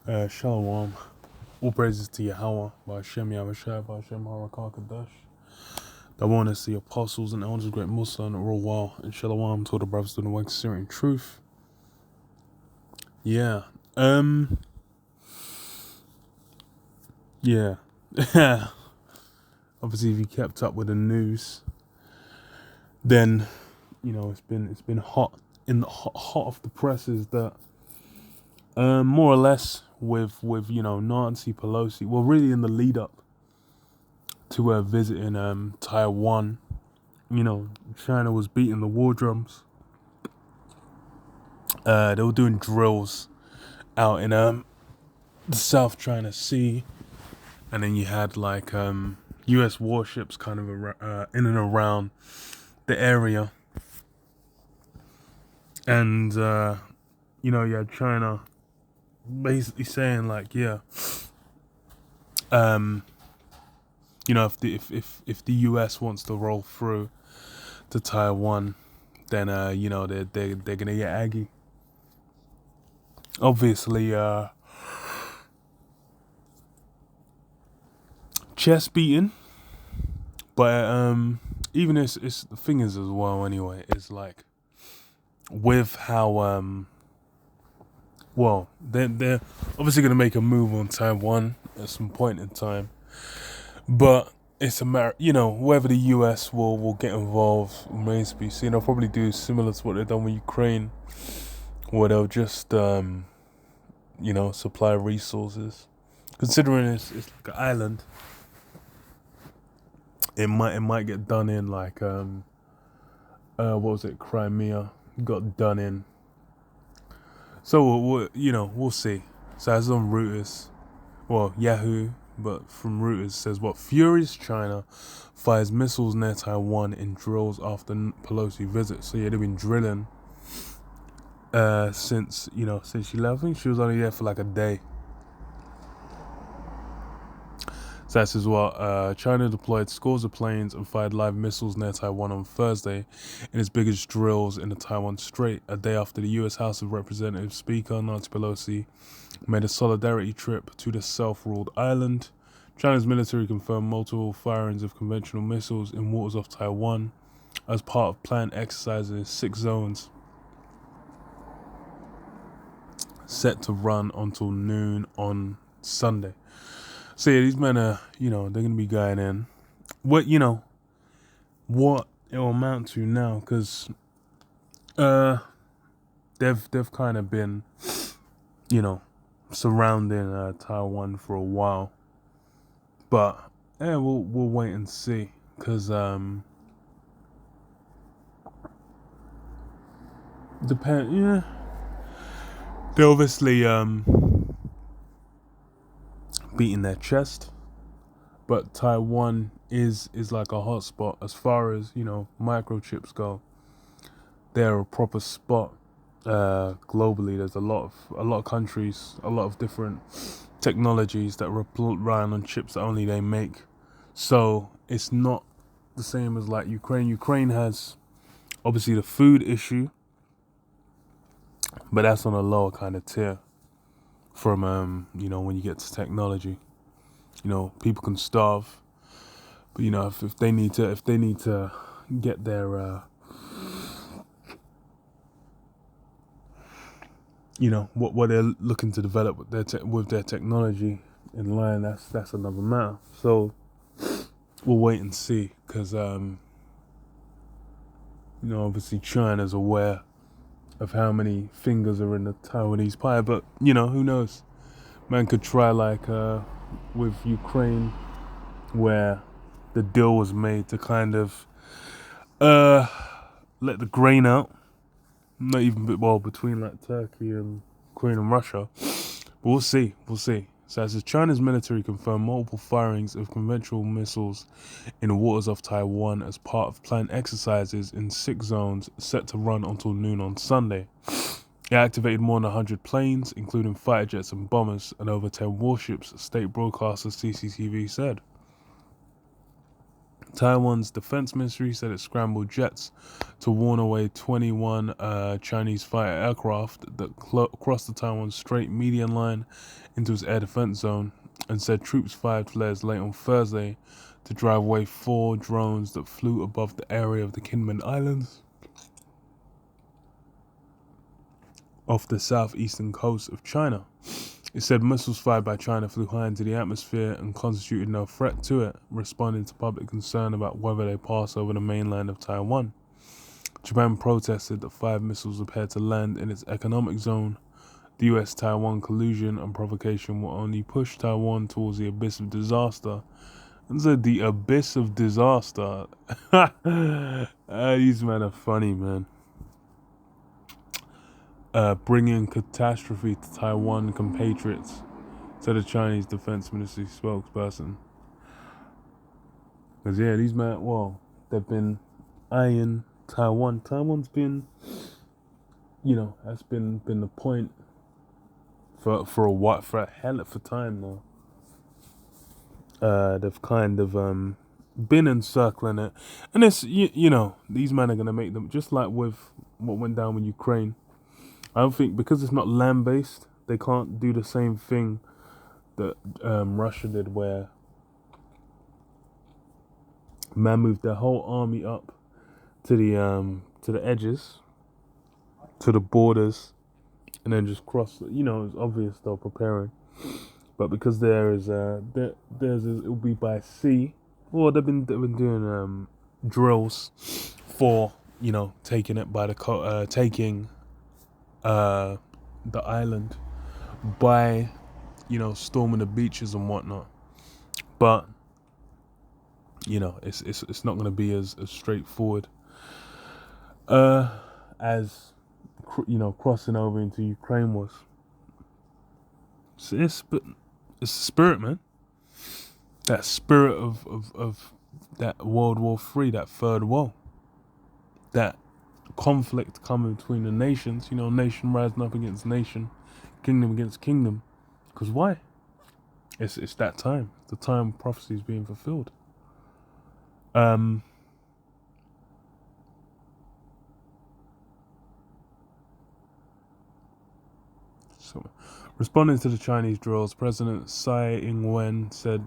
Shalom. All praises to Yahweh, Ba'ashem Yahushua, Ba'ashem Harakah I want to see apostles and elders, great Muslim, and real well. And Shalom to all the brothers doing the work, Syrian truth. Yeah. Yeah. Obviously, if you kept up with the news, then it's been hot in the hot off the presses that more or less with Nancy Pelosi. Well, really in the lead up to her visiting Taiwan. China was beating the war drums. They were doing drills out in the South China Sea, and then you had like U.S. warships kind of in and around the area, and you had China basically saying like, yeah, if the U.S. wants to roll through to Taiwan, then they're gonna get aggy. Obviously, chest beating, but even it's the thing is as well. Anyway, it's like with how they're obviously gonna make a move on Taiwan at some point in time, but it's a matter, whether the US will get involved remains to be seen. They'll probably do similar to what they've done with Ukraine, where they'll just supply resources. Considering it's like an island, it might get done in like what was it, Crimea got done in. So we'll see. So as on Reuters, well Yahoo, but from Reuters says what furious China fires missiles near Taiwan in drills after Pelosi visit. So yeah, they've been drilling since she left. I think she was only there for like a day. So that's as well. China deployed scores of planes and fired live missiles near Taiwan on Thursday in its biggest drills in the Taiwan Strait, a day after the U.S. House of Representatives Speaker Nancy Pelosi made a solidarity trip to the self-ruled island. China's military confirmed multiple firings of conventional missiles in waters off Taiwan as part of planned exercises in 6 zones set to run until noon on Sunday. So yeah, these men are, they're gonna be going in. What it'll amount to now, because they've kind of been, surrounding Taiwan for a while. But yeah, we'll wait and see, because they're obviously beating their chest, but Taiwan is like a hot spot as far as microchips go. They're a proper spot globally. There's a lot of countries, a lot of different technologies that rely on chips that only they make. So it's not the same as like Ukraine. Ukraine has obviously the food issue, but that's on a lower kind of tier from when you get to technology. People can starve, but if they need to get their what they're looking to develop with their technology in line, that's another matter. So we'll wait and see, because obviously China's aware of how many fingers are in the Taiwanese pie, but who knows? Man could try like with Ukraine, where the deal was made to kind of let the grain out. Not even between like Turkey and Ukraine and Russia. But we'll see. So as China's military confirmed multiple firings of conventional missiles in the waters of Taiwan as part of planned exercises in 6 zones set to run until noon on Sunday. It activated more than 100 planes, including fighter jets and bombers, and over 10 warships, state broadcaster CCTV said. Taiwan's defense ministry said it scrambled jets to warn away 21 Chinese fighter aircraft that crossed the Taiwan Strait median line into its air defense zone, and said troops fired flares late on Thursday to drive away 4 drones that flew above the area of the Kinmen Islands off the southeastern coast of China. It said missiles fired by China flew high into the atmosphere and constituted no threat to it, responding to public concern about whether they pass over the mainland of Taiwan. Japan protested that 5 missiles appeared to land in its economic zone. The US-Taiwan collusion and provocation will only push Taiwan towards the abyss of disaster. And said the abyss of disaster. These men are funny, man. Bringing catastrophe to Taiwan compatriots, said a Chinese defense ministry spokesperson. Because, yeah, these men, well, they've been eyeing Taiwan. Taiwan's been, that's been the point for a while, for a hell of a time now. They've kind of been encircling it. And it's, these men are going to make them, just like with what went down with Ukraine. I don't think, because it's not land-based, they can't do the same thing that Russia did, where man moved their whole army up to the edges, to the borders, and then just cross. It's obvious they're preparing, but because it'll be by sea. Well, they've been doing drills for taking it by the taking the island by storming the beaches and whatnot, but it's not going to be as straightforward as crossing over into Ukraine was. So it's the spirit, man. That spirit of that World War III, that third war, that conflict coming between the nations, nation rising up against nation, kingdom against kingdom. Because why? It's that time. The time prophecy is being fulfilled. So, responding to the Chinese drills, President Tsai Ing-wen said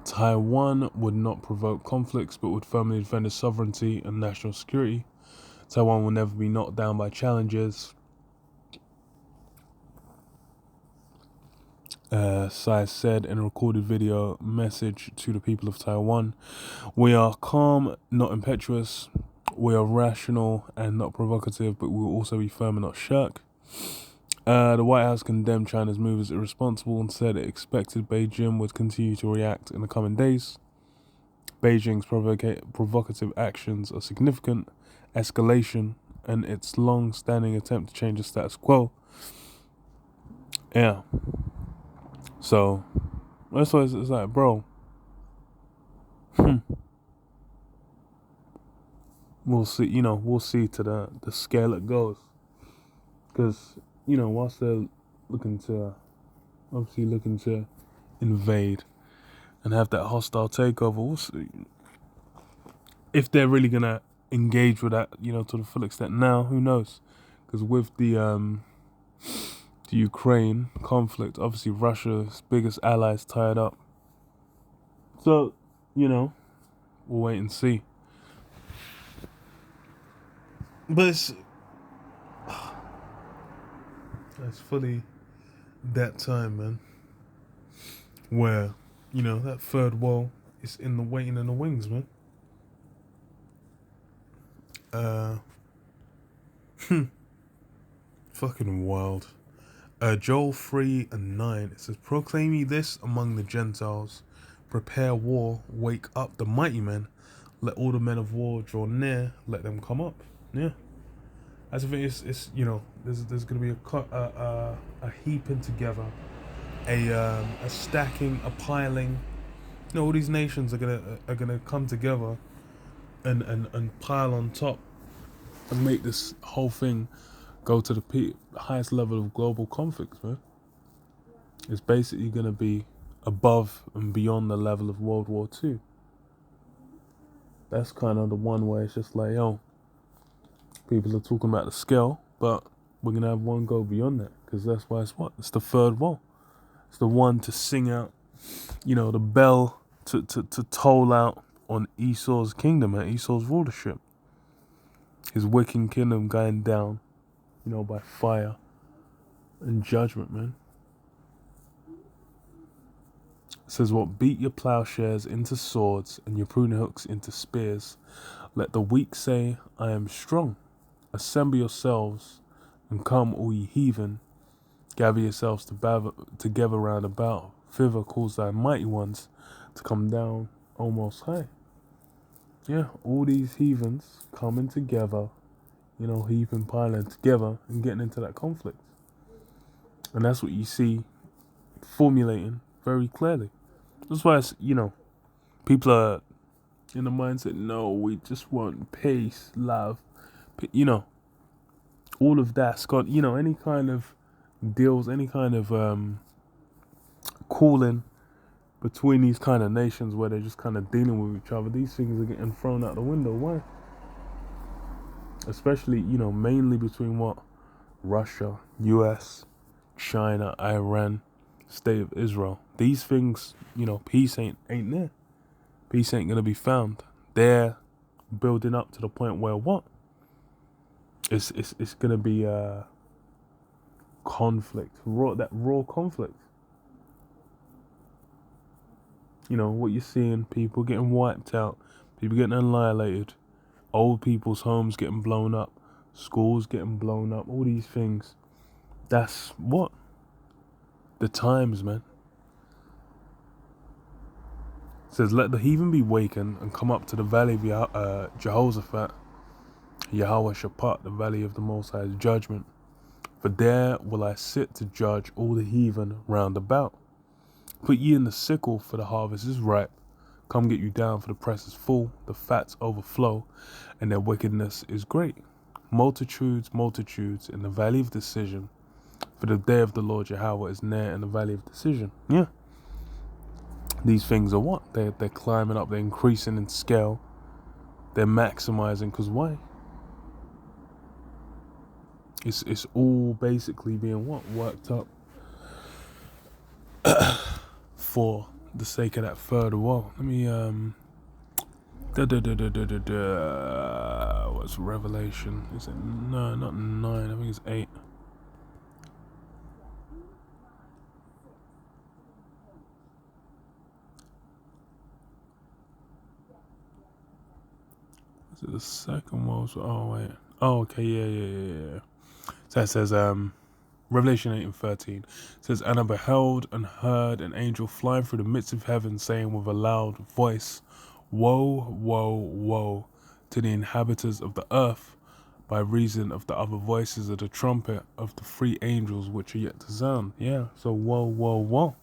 Taiwan would not provoke conflicts, but would firmly defend its sovereignty and national security. Taiwan will never be knocked down by challenges. Tsai said in a recorded video message to the people of Taiwan, "We are calm, not impetuous. We are rational and not provocative, but we will also be firm and not shirk." The White House condemned China's move as irresponsible and said it expected Beijing would continue to react in the coming days. Beijing's provocative actions are significant escalation and its long-standing attempt to change the status quo. Yeah. So, that's why it's like, bro. We'll see, we'll see to the scale it goes. Because, whilst they're looking to invade and have that hostile takeover, we'll see if they're really going to engage with that, to the full extent. Now, who knows? Because with the Ukraine conflict, obviously Russia's biggest ally is tied up. So, we'll wait and see. But it's fully that time, man, where, that third wall is in the waiting in the wings, man. Fucking wild. Joel 3 and 9, it says, "Proclaim ye this among the Gentiles, prepare war, wake up the mighty men, let all the men of war draw near, let them come up." Yeah. As if it's there's gonna be a heaping together, a stacking, a piling. All these nations are gonna come together and pile on top and make this whole thing go to the highest level of global conflict, man. It's basically gonna be above and beyond the level of World War II. That's kind of the one where it's just like, yo, people are talking about the scale, but we're going to have one go beyond that, because that's why it's what? It's the third wall. It's the one to sing out, the bell to toll out on Esau's kingdom and Esau's rulership. His wicked kingdom going down, by fire and judgment, man. It says, what? Beat your plowshares into swords and your pruning hooks into spears. Let the weak say, I am strong. Assemble yourselves and come, all ye heathen. Gather yourselves together round about. Thither cause thy mighty ones to come down almost high. Yeah, all these heathens coming together, heaping, piling together and getting into that conflict. And that's what you see formulating very clearly. That's why it's, people are in the mindset, no, we just want peace, love, all of that's got, any kind of deals, any kind of calling between these kind of nations where they're just kind of dealing with each other. These things are getting thrown out the window. Why? Especially, mainly between what? Russia, US, China, Iran, State of Israel. These things, peace ain't there. Peace ain't gonna be found. They're building up to the point where what? It's gonna be conflict, raw conflict. What you're seeing, people getting wiped out, people getting annihilated, old people's homes getting blown up, schools getting blown up, all these things. That's what? The times, man. It says, let the heathen be wakened and come up to the valley of Jehoshaphat, Yahweh Shaphat, the valley of the Most High's judgment. For there will I sit to judge all the heathen round about. Put ye in the sickle, for the harvest is ripe. Come get you down, for the press is full, the fats overflow, and their wickedness is great. Multitudes, multitudes in the valley of decision. For the day of the Lord Yahweh is near in the valley of decision. Yeah. These things are what? They're climbing up, they're increasing in scale. They're maximizing, because why? It's all basically being what? Worked up for the sake of that third wall. Let me what's Revelation? Is it no, not 9, I think it's 8. Is it the second wall? Oh wait. Oh okay, yeah. So it says Revelation 8:13 says, and I beheld and heard an angel flying through the midst of heaven, saying with a loud voice, woe, woe, woe to the inhabitants of the earth, by reason of the other voices of the trumpet of the 3 angels which are yet to sound. Yeah, so woe, woe, woe.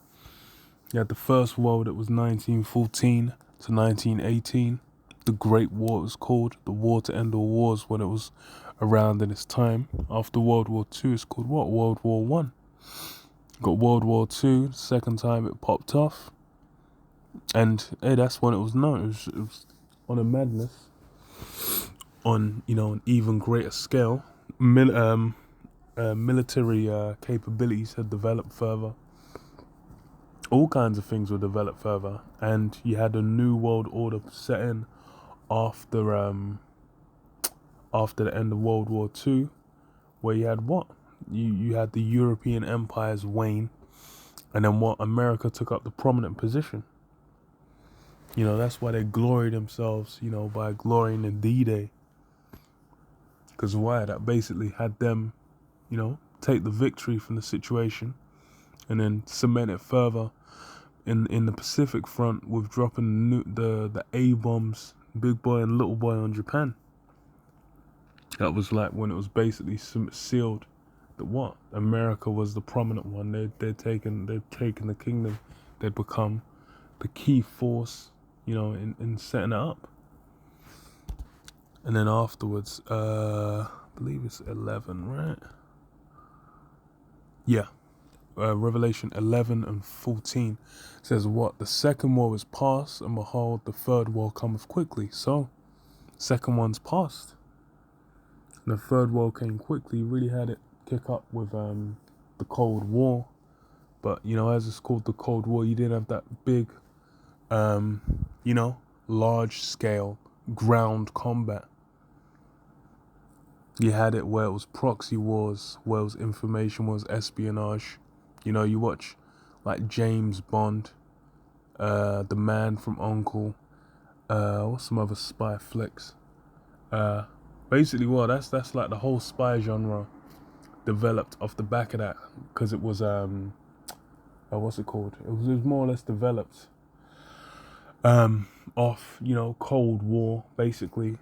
You had the first woe that was 1914 to 1918. The Great War was called, the war to end all wars, when it was around in its time. After World War II, it's called what? World War One. Got World War II, second time it popped off. And hey, that's when it was known. It was on a madness, on an even greater scale. Military capabilities had developed further. All kinds of things were developed further, and you had a new world order set in after the end of World War II, where you had what? You had the European empires wane, and then what? America took up the prominent position. That's why they glory themselves, by glorying in D-Day. Because why? That basically had them, take the victory from the situation, and then cement it further in the Pacific front with dropping the A-bombs, big boy and little boy, on Japan. That was like when it was basically sealed that what? America was the prominent one. They'd taken the kingdom. They'd become the key force, in setting it up. And then afterwards, I believe it's 11, right? Yeah. Revelation 11 and 14 says what? The second war is past, and behold, the third war cometh quickly. So, second one's past. And the third war came quickly. You really had it kick up with the Cold War. But, you know, as it's called the Cold War, you didn't have that big, you know, large-scale ground combat. You had it where it was proxy wars, where it was information wars, espionage. You know, you watch like James Bond, The Man from U.N.C.L.E., what's some other spy flicks? Basically, well, that's like the whole spy genre developed off the back of that, because it was what's it called? It was more or less developed off, you know, Cold War, basically,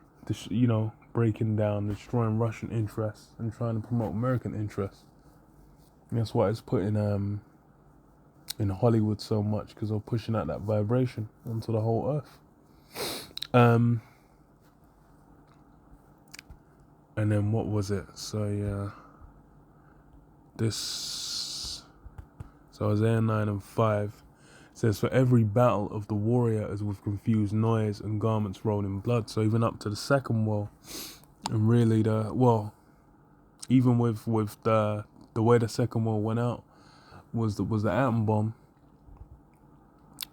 you know, breaking down, destroying Russian interests and trying to promote American interests. And that's why it's put in Hollywood so much, because they're pushing out that vibration onto the whole earth. And then what was it? So yeah, so Isaiah 9 and 5 says, for every battle of the warrior is with confused noise and garments rolled in blood. So even up to the second war, and really even with the way the second war went out was the atom bomb,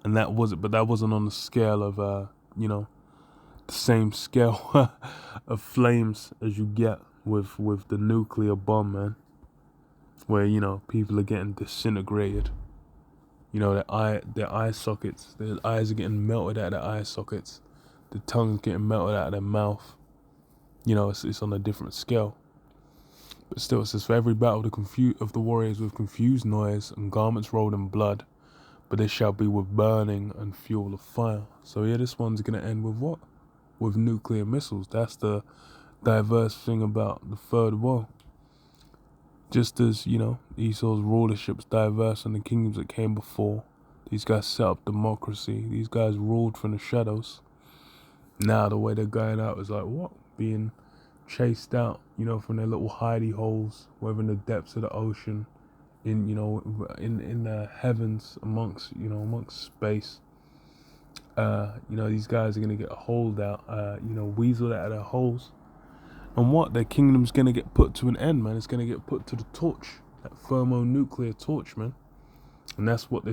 and that was it. But that wasn't on the scale of you know, the same scale of flames as you get with the nuclear bomb, man, where, you know, people are getting disintegrated. You know, their eye sockets, their eyes are getting melted out of their eye sockets, the tongue's getting melted out of their mouth. You know, it's on a different scale. But still, it says, for every battle of the warriors with confused noise and garments rolled in blood, but this shall be with burning and fuel of fire. So yeah, this one's gonna end with what? With nuclear missiles. That's the diverse thing about the third war. Just as, you know, Esau's rulership's diverse and the kingdoms that came before, these guys set up democracy. These guys ruled from the shadows. Now the way they're going out is like what? Being chased out, you know, from their little hidey holes, whether in the depths of the ocean, in, you know, in the heavens, amongst space. You know, these guys are gonna get holed out, you know, weaseled out of their holes. And what? Their kingdom's gonna get put to an end, man. It's gonna get put to the torch, that thermonuclear torch, man. And that's what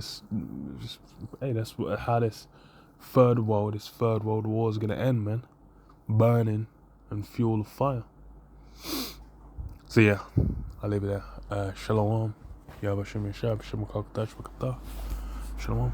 how this third world war is gonna end, man. Burning and fuel of fire. So yeah, I'll leave it there. Shalom. Yabba Shem Yashab, Shem Kakatash Wakata. Shalom.